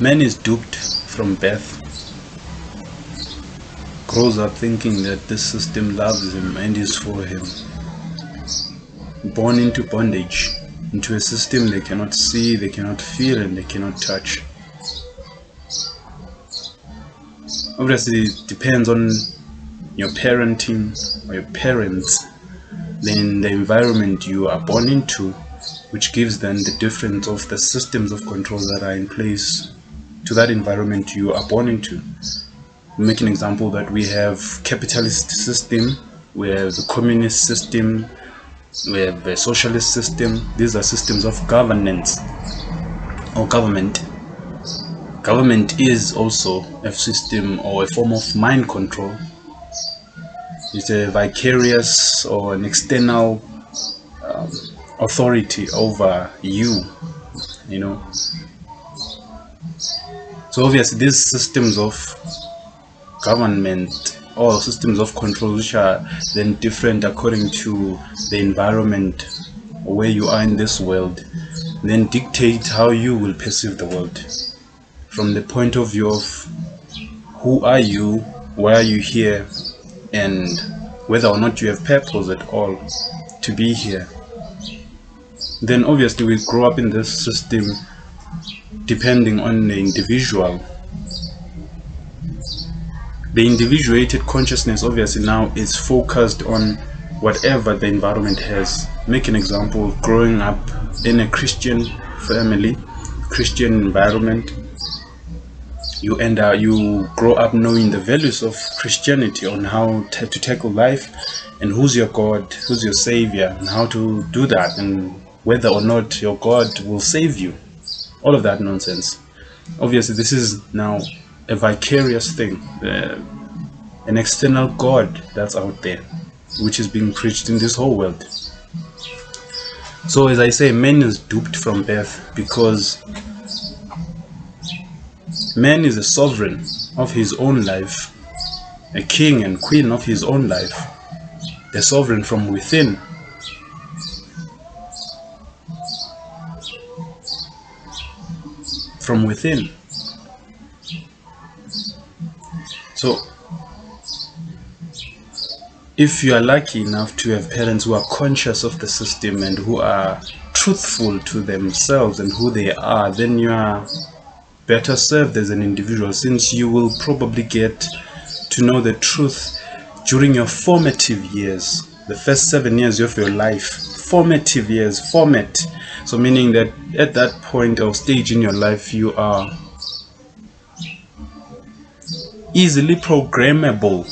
Man is duped from birth, grows up thinking that this system loves him and is for him. Born into bondage, into a system they cannot see, they cannot feel, and they cannot touch. Obviously, it depends on your parenting or your parents, then the environment you are born into, which gives them the difference of the systems of control that are in place to that environment you are born into. Make an example that we have capitalist system, we have the communist system, we have a socialist system. These are systems of governance or government. Government is also a system or a form of mind control. It's a vicarious or an external authority over you, you know. So obviously these systems of government or systems of control, which are then different according to the environment where you are in this world, then dictate how you will perceive the world from the point of view of who are you, why are you here, and whether or not you have purpose at all to be here. Then obviously we grow up in this system depending on the individual. The individuated consciousness obviously now is focused on whatever the environment has. Make an example, growing up in a Christian family, Christian environment, you grow up knowing the values of Christianity, on how to tackle life, and who's your God, who's your Savior, and how to do that, and whether or not your God will save you. All of that nonsense. Obviously, this is now a vicarious thing, an external God that's out there, which is being preached in this whole world. So as I say, man is duped from birth because man is a sovereign of his own life, a king and queen of his own life, the sovereign from within. From within. So if you are lucky enough to have parents who are conscious of the system and who are truthful to themselves and who they are, then you are better served as an individual, since you will probably get to know the truth during your formative years, the first 7 years of your life. Formative years, so meaning that at that point or stage in your life, you are easily programmable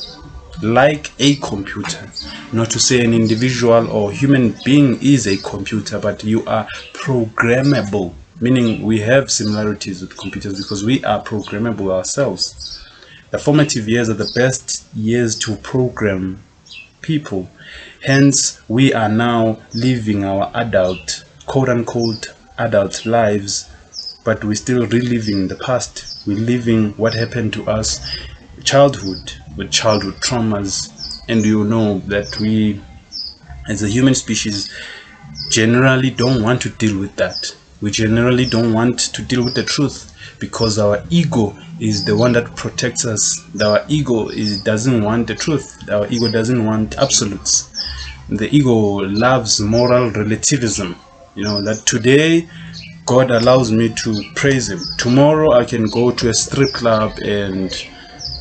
like a computer. Not to say an individual or human being is a computer, but you are programmable, meaning we have similarities with computers because we are programmable ourselves. The formative years are the best years to program people. Hence, we are now living our adult, quote-unquote adult lives, but we're still reliving the past. We're living what happened to us childhood, with childhood traumas. And you know that we, as a human species, generally don't want to deal with that. We generally don't want to deal with the truth because our ego is the one that protects us. Our ego doesn't want the truth. Our ego doesn't want absolutes. The ego loves moral relativism. You know, that today God allows me to praise him. Tomorrow I can go to a strip club and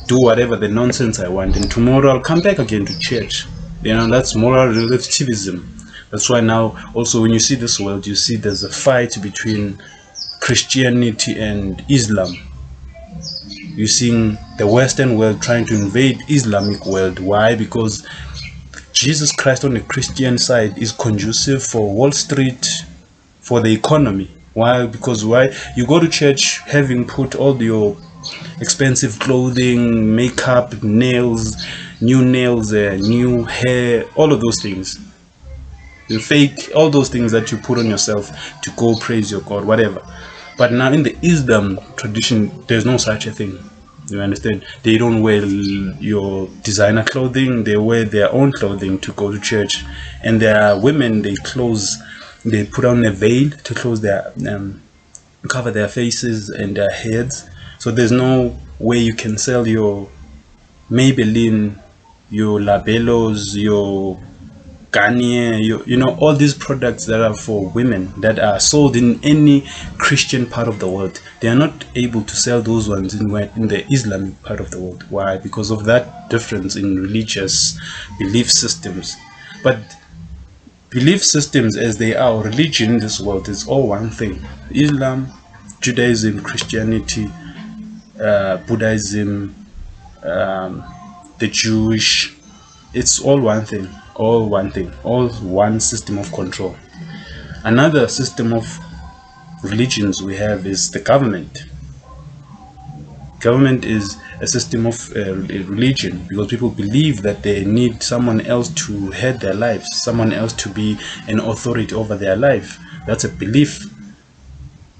do whatever the nonsense I want. And tomorrow I'll come back again to church. You know, that's moral relativism. That's why now also when you see this world, you see there's a fight between Christianity and Islam. You're seeing the Western world trying to invade Islamic world. Why? Because Jesus Christ on the Christian side is conducive for Wall Street, for the economy. Why? Because why? You go to church having put all your expensive clothing, makeup, nails, new hair, all of those things. You fake all those things that you put on yourself to go praise your God, whatever. But now in the Islam tradition, there's no such a thing. You understand? They don't wear your designer clothing. They wear their own clothing to go to church. And there are women, they put on a veil to close their cover their faces and their heads. So there's no way you can sell your Maybelline, your Labellos, your Garnier, you know, all these products that are for women that are sold in any Christian part of the world. They are not able to sell those ones in the Islamic part of the world. Why? Because of that difference in religious belief systems. But belief systems as they are, religion in this world, is all one thing. Islam, Judaism, Christianity, Buddhism, the Jewish, it's all one thing, all one system of control. Another system of religions we have is the government. Government is a system of religion, because people believe that they need someone else to head their lives, someone else to be an authority over their life. That's a belief.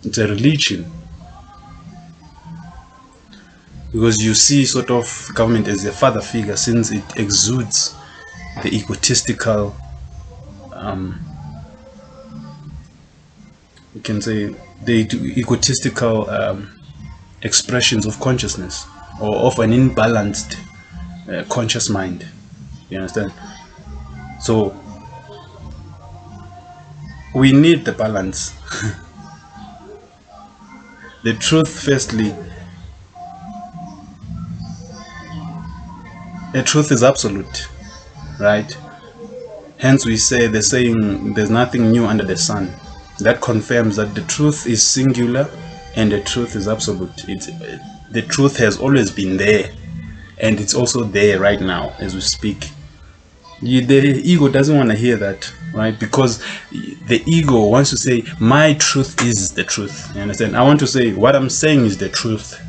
It's a religion. Because you see sort of government as a father figure, since it exudes the egotistical, you can say the egotistical expressions of consciousness, or of an imbalanced conscious mind. You understand? So we need the balance. The truth, firstly, the truth is absolute, right? Hence we say the saying, there's nothing new under the sun. That confirms that the truth is singular and the truth is absolute. The truth has always been there, and it's also there right now as we speak. The ego doesn't want to hear that, right? Because the ego wants to say, my truth is the truth. You understand? I want to say, what I'm saying is the truth,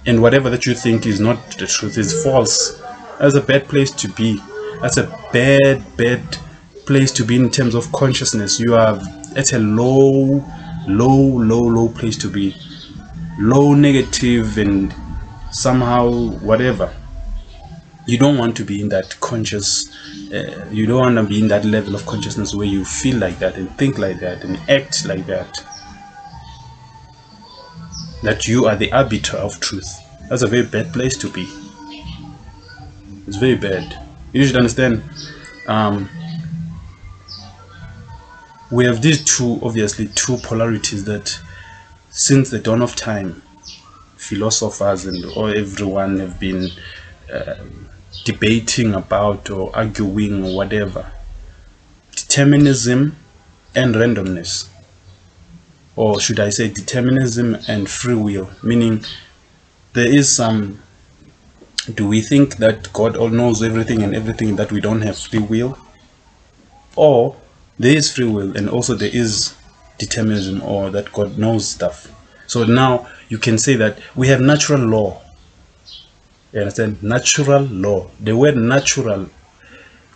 and whatever that you think is not the truth is false. That's a bad place to be. That's a bad place to be in terms of consciousness. You are at a low place to be. Low, negative, and somehow whatever. You don't want to be in that conscious, you don't want to be in that level of consciousness where you feel like that and think like that and act like that. That you are the arbiter of truth. That's a very bad place to be. It's very bad. You should understand, we have these two polarities that since the dawn of time, philosophers and everyone have been debating about or arguing or whatever. Determinism and randomness, or should I say determinism and free will, meaning there is some, do we think that God all knows everything and everything that we don't have free will? Or there is free will and also there is determinism, or that God knows stuff. So now you can say that we have natural law. You understand? Natural law. The word natural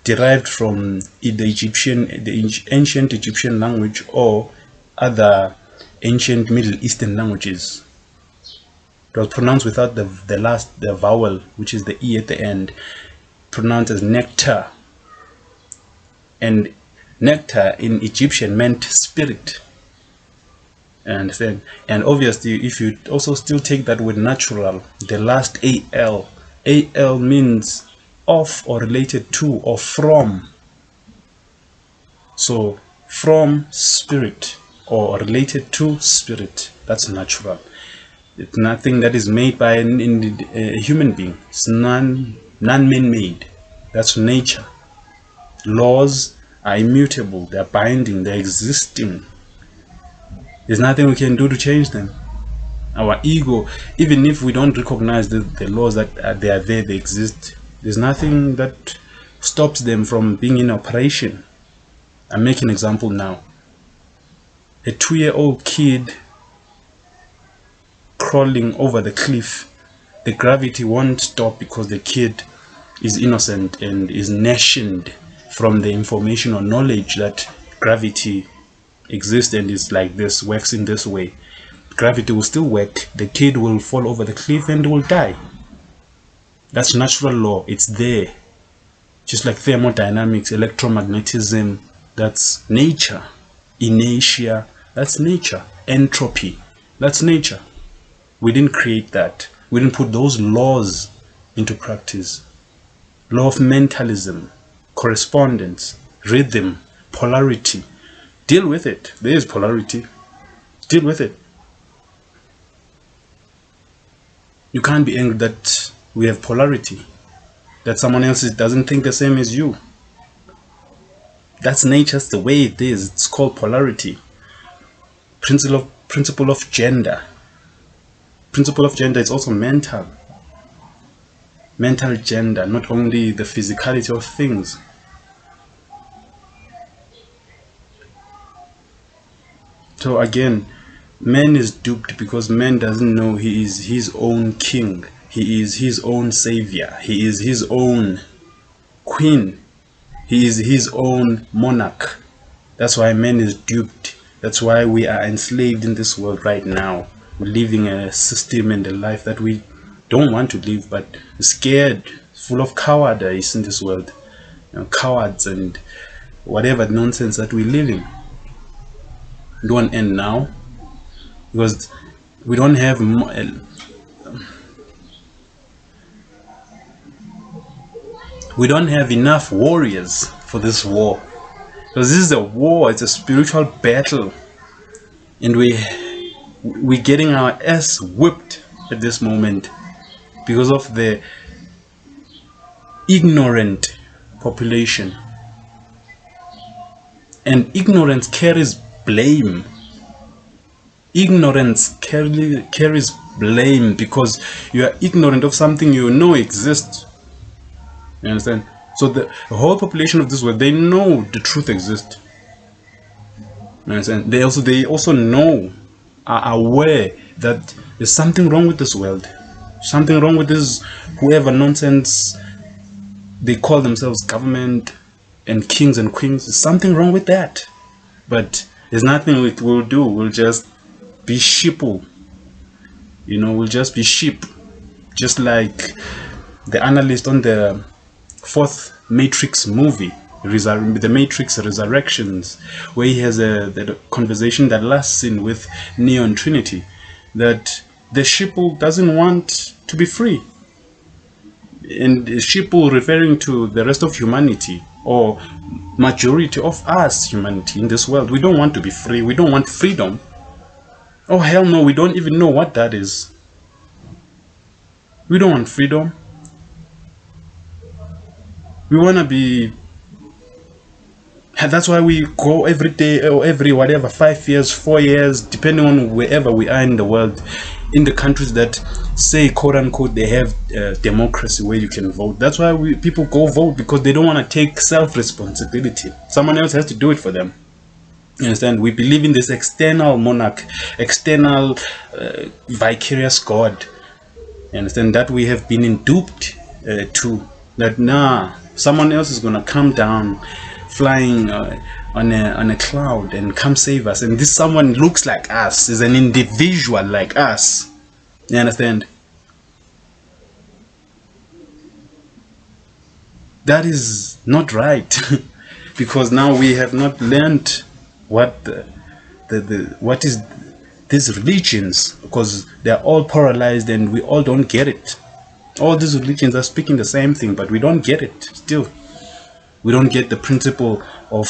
derived from the ancient Egyptian language or other ancient Middle Eastern languages. It was pronounced without the vowel, which is the E at the end, pronounced as nectar. And nectar in Egyptian meant spirit. You understand? And obviously, if you also still take that word natural, the last AL means of or related to or from. So from spirit or related to spirit, that's natural. It's nothing that is made by a human being. It's non-man-made. That's nature. Laws are immutable. They're binding. They're existing. There's nothing we can do to change them. Our ego, even if we don't recognize the laws that they are there, they exist, there's nothing that stops them from being in operation. I'm making an example now. A 2-year-old kid crawling over the cliff, the gravity won't stop because the kid is innocent and is nationed from the information or knowledge that gravity exists and is like this, works in this way. Gravity will still work. The kid will fall over the cliff and will die. That's natural law. It's there. Just like thermodynamics, electromagnetism, that's nature, inertia, That's nature. Entropy. That's nature. We didn't create that. We didn't put those laws into practice. Law of mentalism, correspondence, rhythm, polarity. Deal with it. There is polarity. Deal with it. You can't be angry that we have polarity, that someone else doesn't think the same as you. That's nature's the way it is. It's called polarity. Principle of gender. Principle of gender is also mental. Mental gender, not only the physicality of things. So again, man is duped because man doesn't know he is his own king. He is his own savior. He is his own queen. He is his own monarch. That's why man is duped. That's why we are enslaved in this world right now. We're living a system and a life that we don't want to live, but scared, full of cowardice in this world. Cowards and whatever nonsense that we live in. We don't want to end now because we don't have enough warriors for this war. Because this is a war, it's a spiritual battle, and we're getting our ass whipped at this moment because of the ignorant population. And ignorance carries blame. Ignorance carries blame because you are ignorant of something you know exists. You understand? So the whole population of this world, they know the truth exists. You understand? They also know, are aware that there's something wrong with this world. Something wrong with this whoever nonsense they call themselves government and kings and queens. There's something wrong with that. But there's nothing we'll do. We'll just be sheeple. We'll just be sheep. Just like the analyst on the fourth Matrix movie, the Matrix Resurrections, where he has the conversation that last scene with Neo and Trinity, that the sheeple doesn't want to be free. And sheeple referring to the rest of humanity, or majority of us, humanity in this world. We don't want to be free. We don't want freedom. Oh hell no, we don't even know what that is. We don't want freedom. We want to be. That's why we go every day or every 5 years, 4 years, depending on wherever we are in the world, in the countries that say quote unquote they have democracy where you can vote. That's why people go vote, because they don't want to take self-responsibility. Someone else has to do it for them. You understand? We believe in this external monarch, external vicarious God. You understand? That we have been duped to. That someone else is gonna come down, flying on a cloud and come save us. And this someone looks like us, is an individual like us. You understand? That is not right, because now we have not learned what what is these religions, because they are all paralyzed and we all don't get it. All these religions are speaking the same thing, but we don't get it still. We don't get the principle of,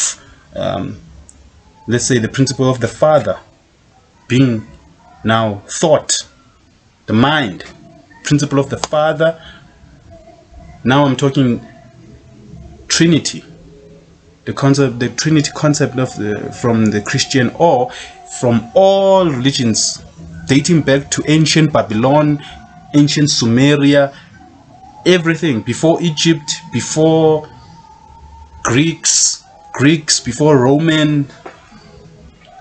let's say, the principle of the Father being now thought, the mind, principle of the Father. Now I'm talking Trinity, the Trinity concept from the Christian, or from all religions dating back to ancient Babylon, ancient Sumeria, everything before Egypt, before Greeks, before Roman,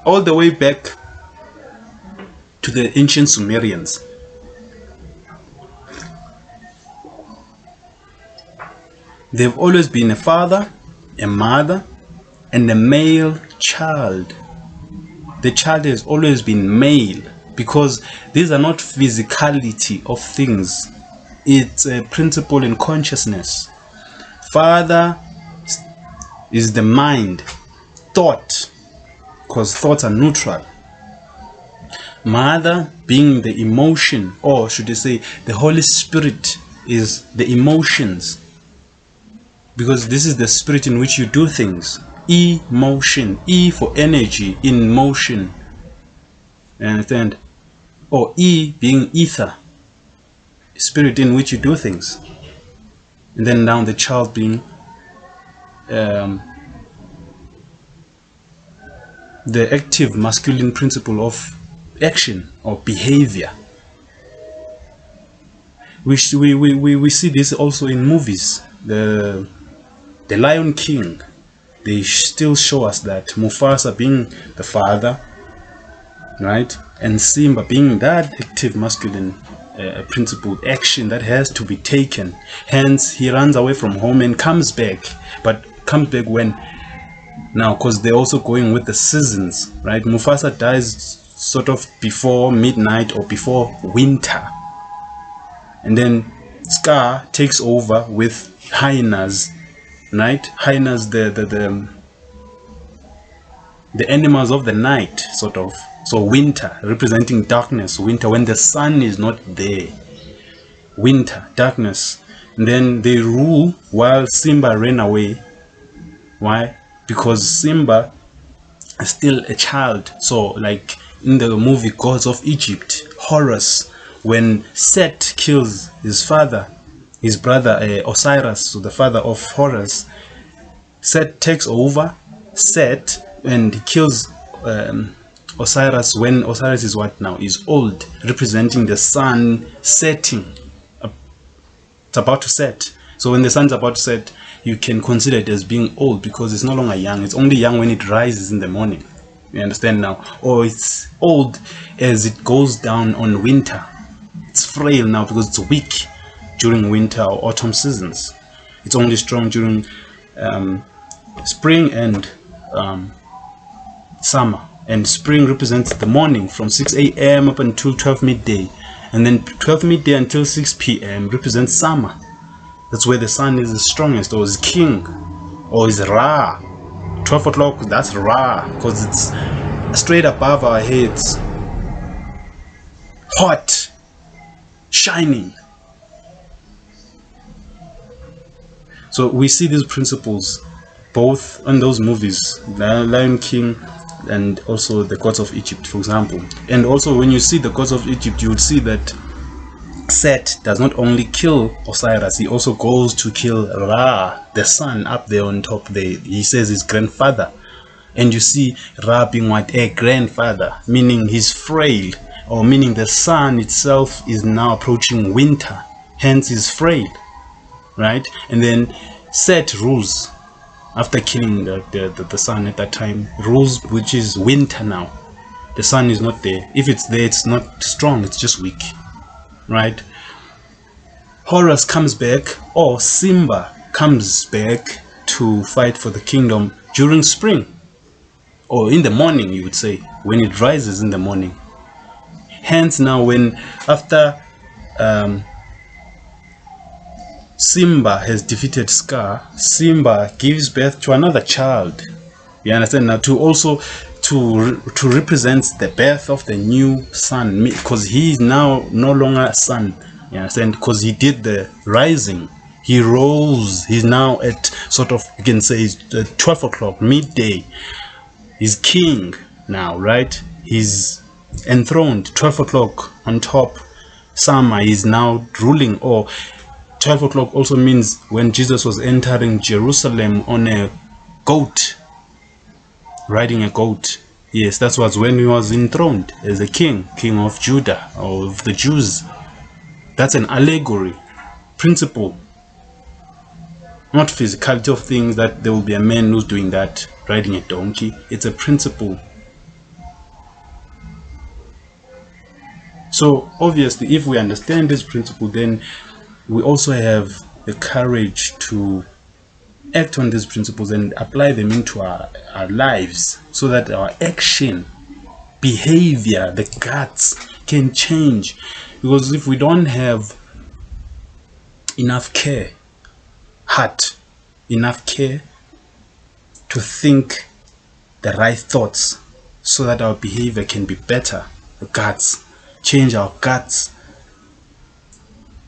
all the way back to the ancient Sumerians. They've always been a father, a mother, and a male child. The child has always been male, because these are not physicality of things. It's a principle in consciousness. Father is the mind, thought, because thoughts are neutral. Mother being the emotion, or should I say the Holy Spirit is the emotions, because this is the spirit in which you do things. Emotion, E for energy, in motion. You understand? Or E being ether, spirit in which you do things. And then now the child being the active masculine principle of action or behavior. We see this also in movies. The Lion King, they still show us that Mufasa being the father, right, and Simba being that active masculine principled action that has to be taken. Hence he runs away from home and comes back, but comes back when? Now, because they're also going with the seasons, right? Mufasa dies sort of before midnight or before winter, and then Scar takes over with hyenas, right? Hyenas, the animals of the night, sort of. So winter, representing darkness, winter, when the sun is not there. Winter, darkness. And then they rule while Simba ran away. Why? Because Simba is still a child. So like in the movie Gods of Egypt, Horus, when Set kills his father, his brother Osiris, so the father of Horus, Set takes over Set and he kills Osiris when Osiris is what now? Is old, representing the sun setting. It's about to set. So when the sun's about to set, you can consider it as being old because it's no longer young. It's only young when it rises in the morning. You understand now? Or it's old as it goes down on winter. It's frail now because it's weak during winter or autumn seasons. It's only strong during spring and summer. And spring represents the morning from 6 a.m. up until 12 midday. And then 12 midday until 6 p.m. represents summer. That's where the sun is the strongest, or is king, or is Ra. 12 o'clock, that's Ra, because it's straight above our heads. Hot, shining. So we see these principles both in those movies, the Lion King and also the Gods of Egypt, for example. And also when you see the Gods of Egypt, you would see that Set does not only kill Osiris, he also goes to kill Ra, the sun up there on top there. He says his grandfather. And you see Ra being what? A grandfather, meaning he's frail, or meaning the sun itself is now approaching winter, hence he's frail, right? And then Set rules after killing the sun at that time, rules, which is winter now. The sun is not there. If it's there, it's not strong, it's just weak, right? Horus comes back, or Simba comes back to fight for the kingdom during spring, or in the morning, you would say, when it rises in the morning. Hence now when after Simba has defeated Scar, Simba gives birth to another child. You understand now, to also to represent the birth of the new son, because he is now no longer a son. You understand? Because he did the rising, he rose. He's now at sort of, you can say, 12 o'clock midday. He's king now, right? He's enthroned. 12 o'clock on top. Summer is now ruling. Or 12 o'clock also means when Jesus was entering Jerusalem on a goat, riding a goat. Yes, that was when he was enthroned as a king of Judah, or of the Jews. That's an allegory, principle, not physicality of things, that there will be a man who's doing that, riding a donkey. It's a principle. So obviously, if we understand this principle, then we also have the courage to act on these principles and apply them into our lives, so that our action, behavior, the guts can change. Because if we don't have enough care, enough care to think the right thoughts so that our behavior can be better, the guts, change our guts,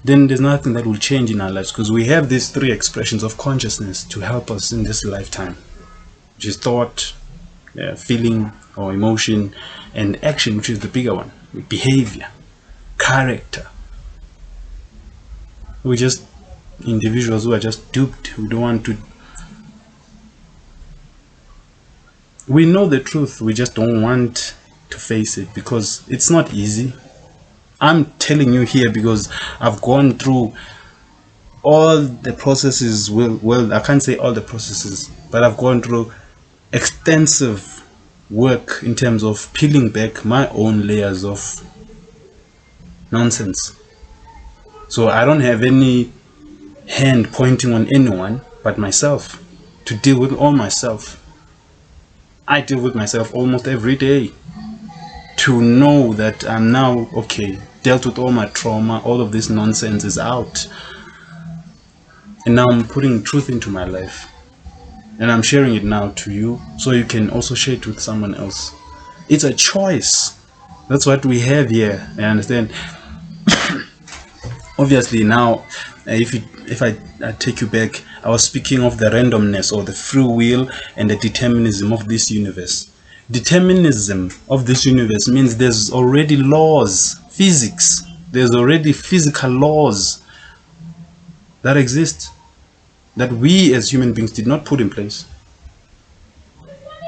then there's nothing that will change in our lives, because we have these three expressions of consciousness to help us in this lifetime, which is thought, feeling or emotion, and action, which is the bigger one, behavior, character. We're just individuals who are just duped, who don't want to. We know the truth, we just don't want to face it because it's not easy. I'm telling you here because I've gone through all the processes. Well, I can't say all the processes, but I've gone through extensive work in terms of peeling back my own layers of nonsense. So I don't have any hand pointing on anyone but myself to deal with all myself. I deal with myself almost every day to know that I'm now okay, dealt with all my trauma, all of this nonsense is out, and now I'm putting truth into my life, and I'm sharing it now to you so you can also share it with someone else. It's a choice. That's what we have here. I understand. Obviously now, if I take you back, I was speaking of the randomness or the free will and the determinism of this universe. Determinism of this universe means there's already laws, physics. There's already physical laws that exist that we as human beings did not put in place.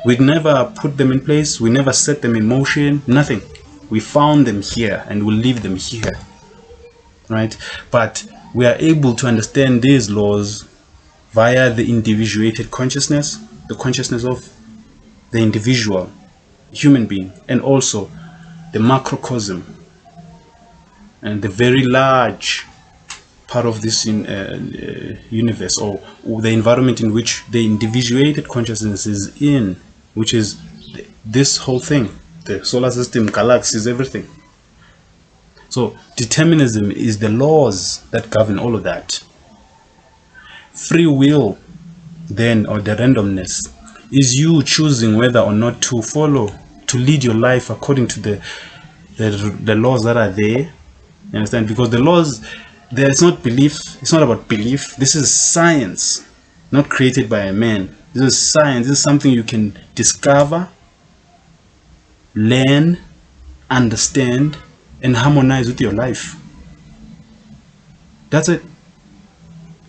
We never put them in place. We never set them in motion. Nothing. We found them here and we'll leave them here. Right? But we are able to understand these laws via the individuated consciousness, the consciousness of the individual human being, and also the macrocosm and the very large part of this universe, or the environment in which the individuated consciousness is in, which is this whole thing, the solar system, galaxies, everything. So determinism is the laws that govern all of that. Free will, then, or the randomness, is you choosing whether or not to follow, to lead your life according to the laws that are there. You understand? Because the laws, it's not belief. It's not about belief. This is science, not created by a man. This is science. This is something you can discover, learn, understand, and harmonize with your life. That's it.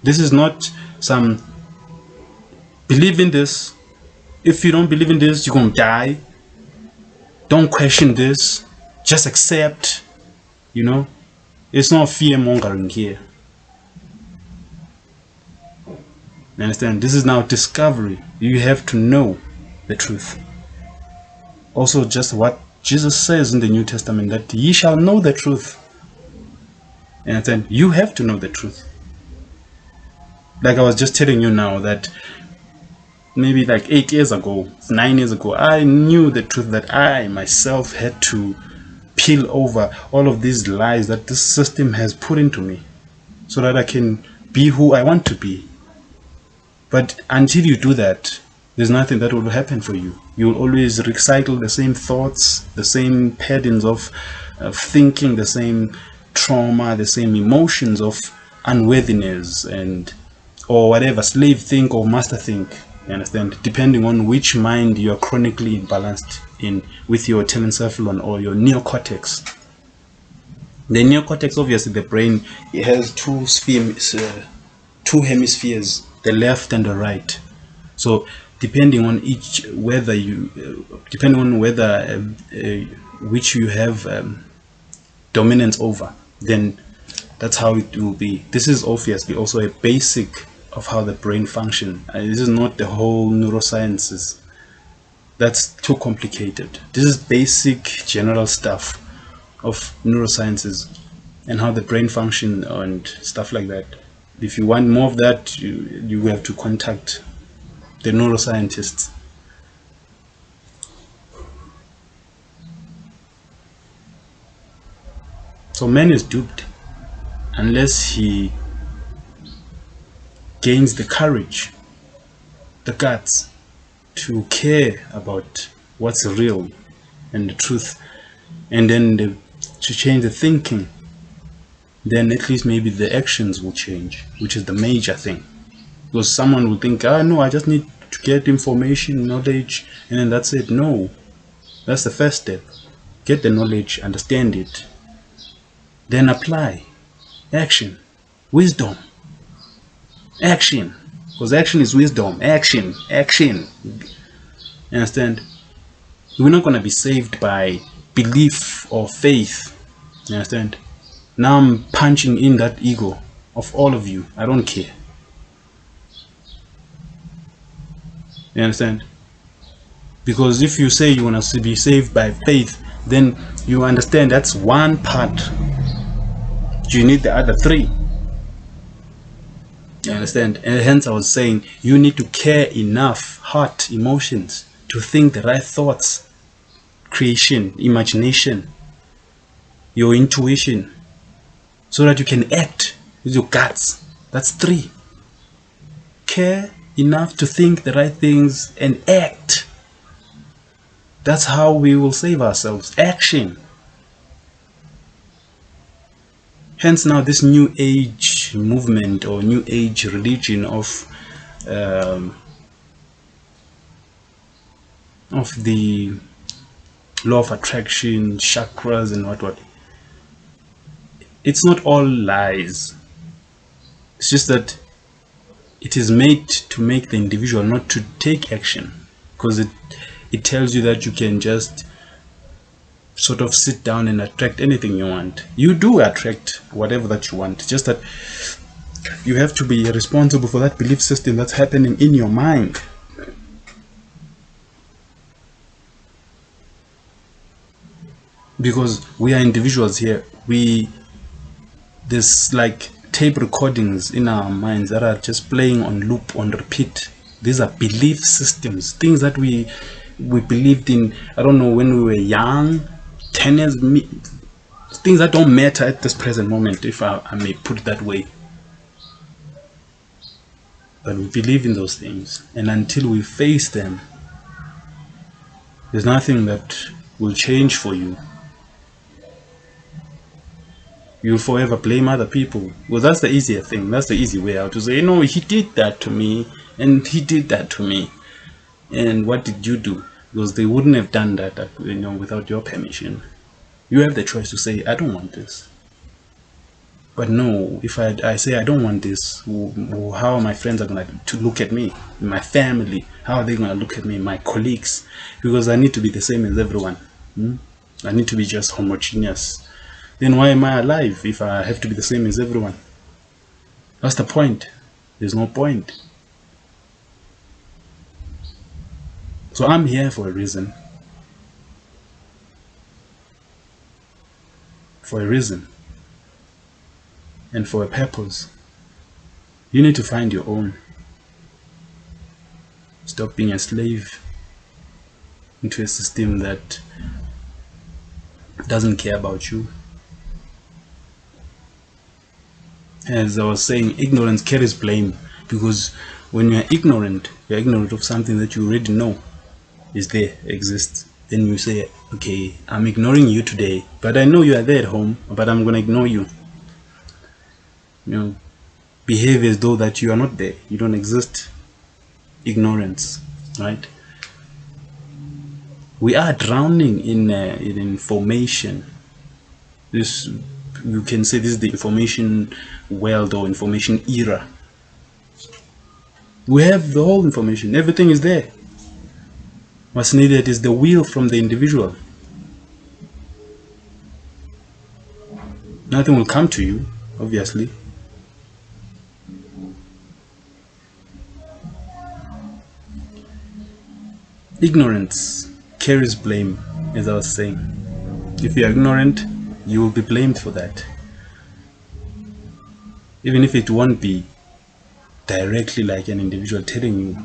This is not some believe in this. If you don't believe in this, you're going to die. Don't question this. Just accept. You know, it's not fear mongering here. You understand? This is now discovery. You have to know the truth. Also, just what Jesus says in the New Testament, that ye shall know the truth. You understand? You have to know the truth. Like I was just telling you now, that maybe like 8 years ago, 9 years ago, I knew the truth that I myself had to peel over all of these lies that this system has put into me so that I can be who I want to be. But until you do that, there's nothing that will happen for you. You will always recycle the same thoughts, the same patterns of thinking, the same trauma, the same emotions of unworthiness and or whatever, slave think or master think. You understand? Depending on which mind you are chronically imbalanced in with your telencephalon or your neocortex. The neocortex, obviously, the brain, it has two hemispheres, the left and the right. So depending on which you have dominance over, then that's how it will be. This is obviously also a basic of how the brain functions. This is not the whole neurosciences. That's too complicated. This is basic general stuff of neurosciences and how the brain functions and stuff like that. If you want more of that, you have to contact the neuroscientists. So man is duped unless he gains the courage, the guts to care about what's real and the truth, and then to change the thinking, then at least maybe the actions will change, which is the major thing. Because someone will think, no, I just need to get information, knowledge, and then that's it. No, that's the first step. Get the knowledge, understand it, then apply. Action. Wisdom. Action. Because action is wisdom. Action. You understand? We're not going to be saved by belief or faith. You understand? Now I'm punching in that ego of all of you. I don't care. You understand? Because if you say you want to be saved by faith, then you understand that's one part. You need the other three. You understand? And hence I was saying you need to care enough, heart, emotions, to think the right thoughts, creation, imagination, your intuition, so that you can act with your guts. That's three. Care enough to think the right things and act. That's how we will save ourselves. Action. Hence now this new age movement or new age religion of the law of attraction, chakras and what. It's not all lies. It's just that it is made to make the individual not to take action, because it tells you that you can just sort of sit down and attract anything you want. You do attract whatever that you want, just that you have to be responsible for that belief system that's happening in your mind. Because we are individuals here. There's like tape recordings in our minds that are just playing on loop, on repeat. These are belief systems, things that we believed in, I don't know, when we were young, 10 years, things that don't matter at this present moment, if I may put it that way. But we believe in those things, and until we face them, there's nothing that will change for you. You'll forever blame other people. Well, that's the easier thing. That's the easy way out, to say, no, he did that to me, and he did that to me. And what did you do? Because they wouldn't have done that, without your permission. You have the choice to say, I don't want this. But no, if I say I don't want this, how are my friends are going to look at me? My family, how are they going to look at me? My colleagues, because I need to be the same as everyone. I need to be just homogeneous. Then why am I alive if I have to be the same as everyone? What's the point? There's no point. So I'm here for a reason. For a reason. And for a purpose. You need to find your own. Stop being a slave into a system that doesn't care about you. As I was saying, ignorance carries blame, because when you're ignorant of something that you already know is there, exists. Then you say, okay, I'm ignoring you today, but I know you are there at home, but I'm going to ignore you. Behave as though that you are not there, you don't exist. Ignorance, right? We are drowning in information. You can say this is the information world or information era. We have the whole information, everything is there. What's needed is the will from the individual. Nothing will come to you, obviously. Ignorance carries blame, as I was saying. If you are ignorant, you will be blamed for that. Even if it won't be directly like an individual telling you,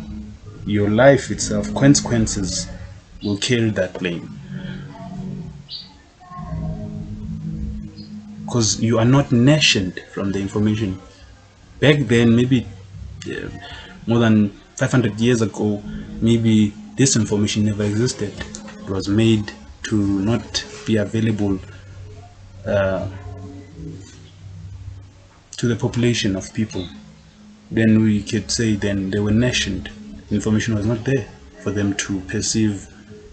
your life itself, consequences will carry that blame. Because you are not nationed from the information. Back then, maybe more than 500 years ago, maybe this information never existed. It was made to not be available to the population of people, then we could say then they were nationed. Information was not there for them to perceive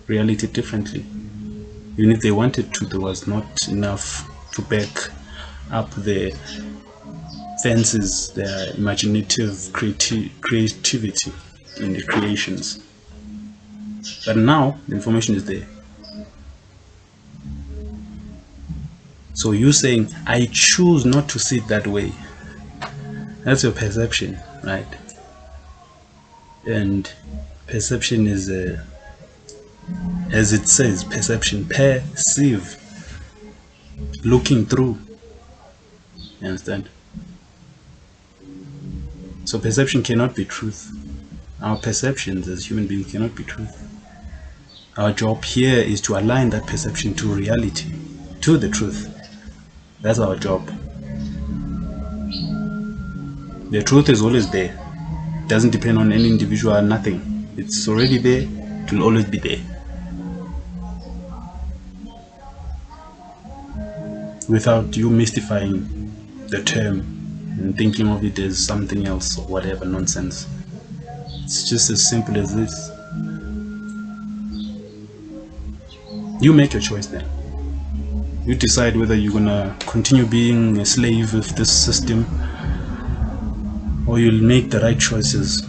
reality differently. Even if they wanted to, there was not enough to back up their fancies, their imaginative creativity in the creations. But now the information is there. So you saying, I choose not to see it that way, that's your perception, right? And perception is as it says, perception, perceive, looking through. You understand? So perception cannot be truth. Our perceptions as human beings cannot be truth. Our job here is to align that perception to reality, to the truth. That's our job. The truth is always there. It doesn't depend on any individual, nothing. It's already there. It will always be there. Without you mystifying the term and thinking of it as something else or whatever nonsense. It's just as simple as this. You make your choice then. You decide whether you're gonna continue being a slave of this system or you'll make the right choices.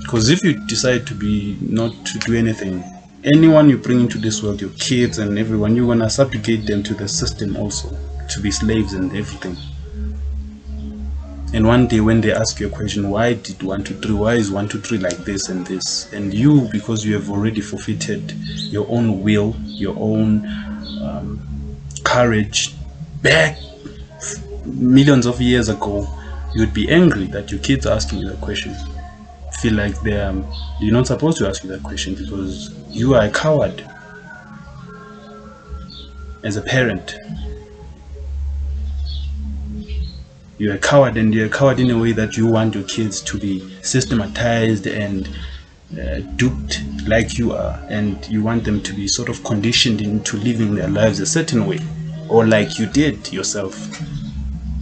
Because if you decide to be not to do anything, anyone you bring into this world, your kids and everyone, you're gonna subjugate them to the system also, to be slaves and everything. And one day when they ask you a question, why did 1 2 3, why is 1 2 3 like this and this, and you, because you have already forfeited your own will, your own courage back millions of years ago, you'd be angry that your kids are asking you that question. Feel like you're not supposed to ask you that question because you are a coward as a parent. You're a coward, and you're a coward in a way that you want your kids to be systematized and duped like you are, and you want them to be sort of conditioned into living their lives a certain way, or like you did yourself,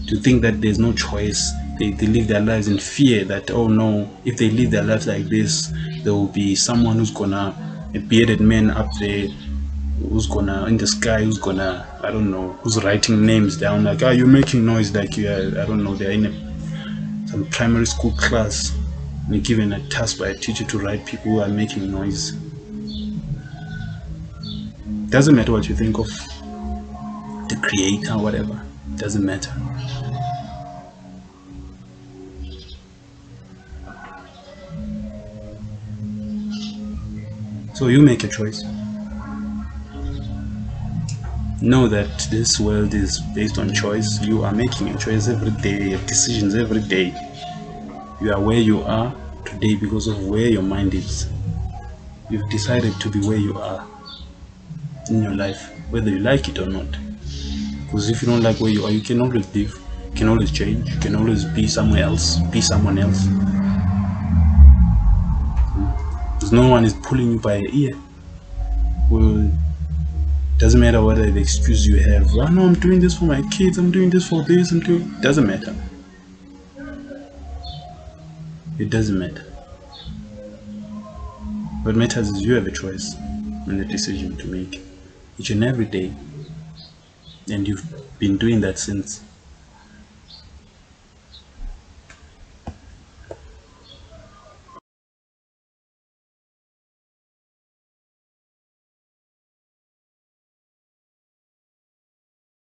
to think that there's no choice. They live their lives in fear that, oh no, if they live their lives like this, there will be someone who's gonna, a bearded man up there, who's gonna in the sky, who's gonna, I don't know, who's writing names down, like, you're making noise, like you are, I don't know, they're in some primary school class and you're given a task by a teacher to write people who are making noise. Doesn't matter what you think of the creator, whatever, doesn't matter. So you make a choice. Know that this world is based on choice. You are making a choice every day, decisions every day. You are where you are today because of where your mind is. You've decided to be where you are in your life, whether you like it or not. Because if you don't like where you are, you can always leave, you can always change, you can always be somewhere else, be someone else. Because no one is pulling you by the ear. Well, doesn't matter what the excuse you have. Oh no, I'm doing this for my kids, I'm doing this for this, doesn't matter. It doesn't matter. What matters is you have a choice and a decision to make each and every day. And you've been doing that since